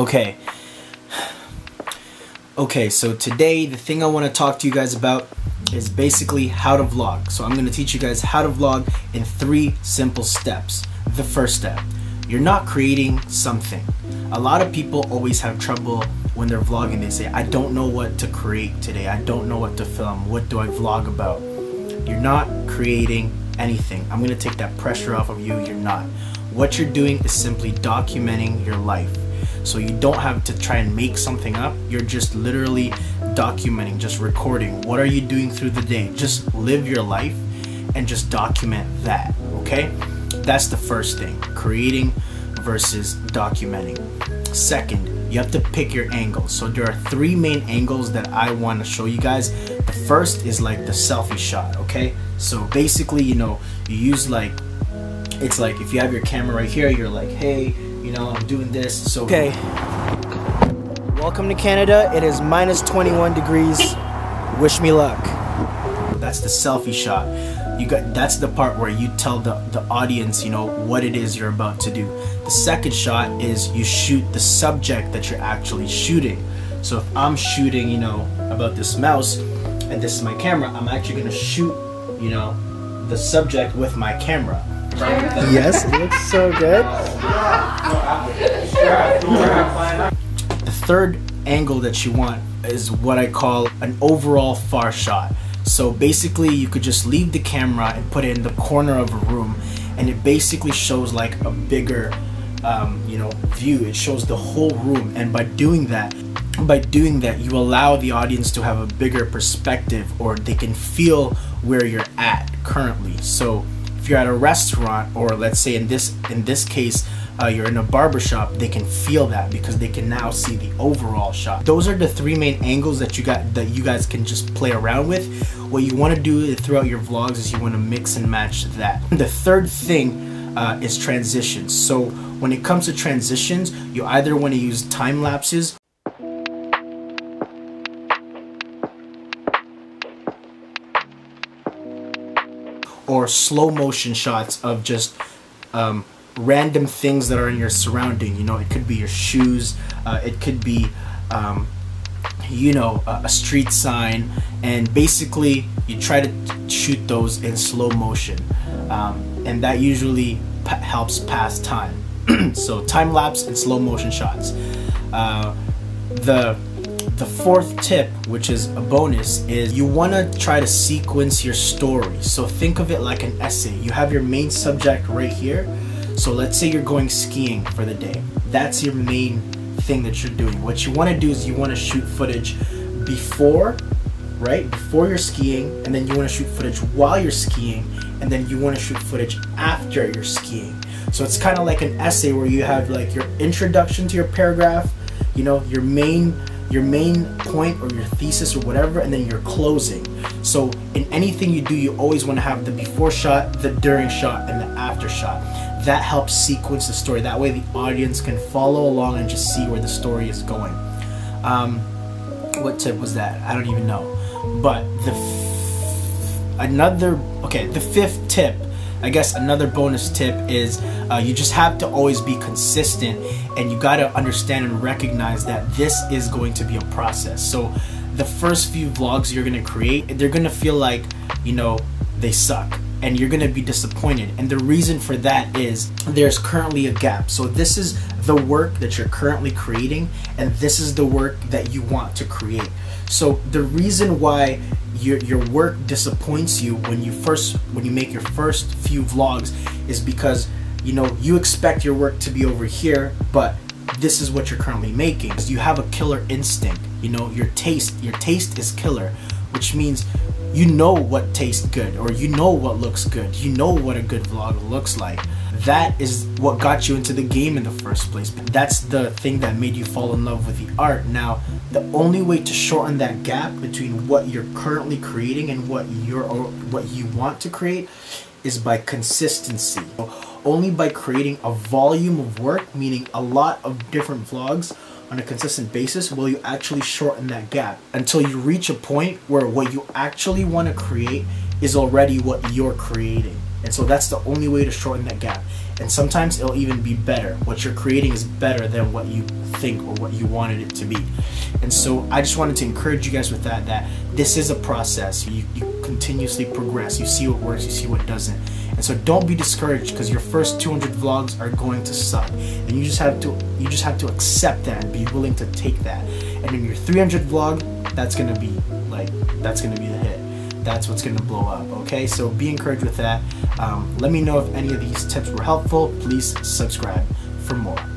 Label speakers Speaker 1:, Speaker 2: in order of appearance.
Speaker 1: Okay. Okay, so today the thing I want to talk to you guys about is basically how to vlog. So I'm going to teach you guys how to vlog in 3 simple steps. The first step, you're not creating something. A lot of people always have trouble when they're vlogging. They say, I don't know what to create today. I don't know what to film. What do I vlog about? You're not creating anything. I'm going to take that pressure off of you. You're not. What you're doing is simply documenting your life. So you don't have to try and make something up. You're just literally documenting, just recording. What are you doing through the day? Just live your life and just document that, okay? That's the first thing, creating versus documenting. Second, you have to pick your angles. So there are 3 main angles that I want to show you guys. The first is like the selfie shot, okay? So basically, you know, you use like, it's like if you have your camera right here, you're like, hey, you know, I'm doing this. So okay, welcome to Canada. It is minus 21 degrees. Wish me luck. That's the selfie shot. That's the part where you tell the audience, you know, what it is you're about to do. The second shot is you shoot the subject that you're actually shooting. So if I'm shooting, you know, about this mouse and this is my camera, I'm actually gonna shoot, you know, the subject with my camera. Yes, it looks so good. The third angle that you want is what I call an overall far shot. So basically you could just leave the camera and put it in the corner of a room, and it basically shows like a bigger you know, view. It shows the whole room, and by doing that you allow the audience to have a bigger perspective, or they can feel where you're at currently. So if you're at a restaurant, or let's say in this case you're in a barbershop, they can feel that because they can now see the overall shot. Those are the 3 main angles that you guys can just play around with. What you want to do throughout your vlogs is you want to mix and match that. The third thing is transitions. So when it comes to transitions, you either want to use time lapses or slow motion shots of just random things that are in your surrounding. You know, it could be your shoes, it could be you know, a street sign, and basically you try to shoot those in slow motion, and that usually helps pass time. So time lapse and slow motion shots. The fourth tip, which is a bonus, is you want to try to sequence your story. So think of it like an essay. You have your main subject right here. So let's say you're going skiing for the day. That's your main thing that you're doing. What you want to do is you want to shoot footage before, right? Before you're skiing, and then you want to shoot footage while you're skiing, and then you want to shoot footage after you're skiing. So it's kind of like an essay where you have like your introduction to your paragraph, you know, your main point or your thesis or whatever, and then your closing. So in anything you do, you always want to have the before shot, the during shot, and the after shot. That helps sequence the story. That way the audience can follow along and just see where the story is going. What tip was that? I don't even know. But the fifth tip, I guess another bonus tip is you just have to always be consistent, and you got to understand and recognize that this is going to be a process. So the first few vlogs you're going to create, they're going to feel like, you know, they suck, and you're going to be disappointed. And the reason for that is there's currently a gap. So this is the work that you're currently creating, and this is the work that you want to create. So the reason why your work disappoints you when you make your first few vlogs is because, you know, you expect your work to be over here, but this is what you're currently making. You have a killer instinct. You know, your taste is killer, which means you know what tastes good, or you know what looks good, you know what a good vlog looks like. That is what got you into the game in the first place. That's the thing that made you fall in love with the art. Now, the only way to shorten that gap between what you're currently creating and what you want to create is by consistency. Only by creating a volume of work, meaning a lot of different vlogs on a consistent basis, will you actually shorten that gap until you reach a point where what you actually want to create is already what you're creating. And so that's the only way to shorten that gap. And sometimes it'll even be better. What you're creating is better than what you think or what you wanted it to be. And so I just wanted to encourage you guys with that this is a process. You continuously progress. You see what works, you see what doesn't. And so don't be discouraged because your first 200 vlogs are going to suck. And you just have to accept that and be willing to take that. And in your 300 vlog, that's gonna be the hit. That's what's gonna blow up, okay? So be encouraged with that. Let me know if any of these tips were helpful. Please subscribe for more.